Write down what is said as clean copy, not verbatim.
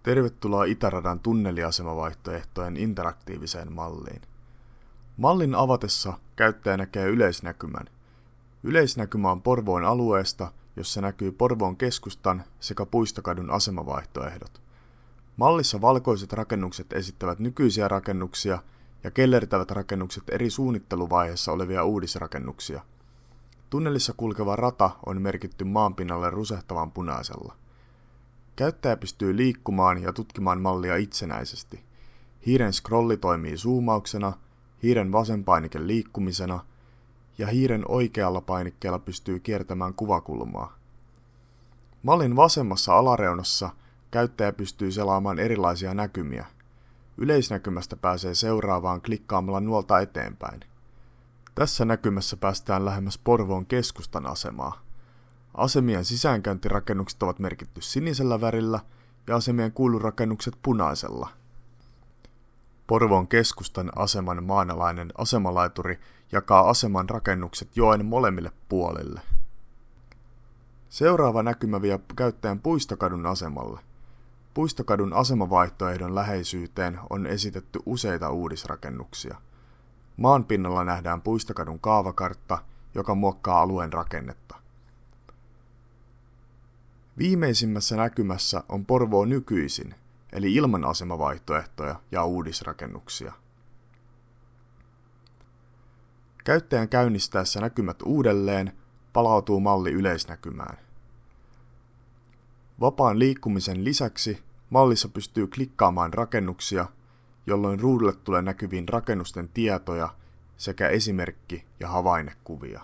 Tervetuloa Itäradan tunneliasemavaihtoehtojen interaktiiviseen malliin. Mallin avatessa käyttäjä näkee yleisnäkymän. Yleisnäkymä on Porvoon alueesta, jossa näkyy Porvoon keskustan sekä Puistokadun asemavaihtoehdot. Mallissa valkoiset rakennukset esittävät nykyisiä rakennuksia ja kellertävät rakennukset eri suunnitteluvaiheessa olevia uudisrakennuksia. Tunnelissa kulkeva rata on merkitty maanpinnalle rusehtavan punaisella. Käyttäjä pystyy liikkumaan ja tutkimaan mallia itsenäisesti. Hiiren scrolli toimii zoomauksena, hiiren vasen painike liikkumisena ja hiiren oikealla painikkeella pystyy kiertämään kuvakulmaa. Mallin vasemmassa alareunassa käyttäjä pystyy selaamaan erilaisia näkymiä. Yleisnäkymästä pääsee seuraavaan klikkaamalla nuolta eteenpäin. Tässä näkymässä päästään lähemmäs Porvoon keskustan asemaa. Asemien sisäänkäyntirakennukset ovat merkitty sinisellä värillä ja asemien kuilurakennukset punaisella. Porvoon keskustan aseman maanalainen asemalaituri jakaa aseman rakennukset joen molemmille puolille. Seuraava näkymä vie käyttäjän Puistokadun asemalle. Puistokadun asemavaihtoehdon läheisyyteen on esitetty useita uudisrakennuksia. Maanpinnalla nähdään Puistokadun kaavakartta, joka muokkaa alueen rakennetta. Viimeisimmässä näkymässä on Porvoo nykyisin, eli ilman asemavaihtoehtoja ja uudisrakennuksia. Käyttäjän käynnistäessä näkymät uudelleen palautuu malli yleisnäkymään. Vapaan liikkumisen lisäksi mallissa pystyy klikkaamaan rakennuksia, jolloin ruudulle tulee näkyviin rakennusten tietoja sekä esimerkki- ja havainnekuvia.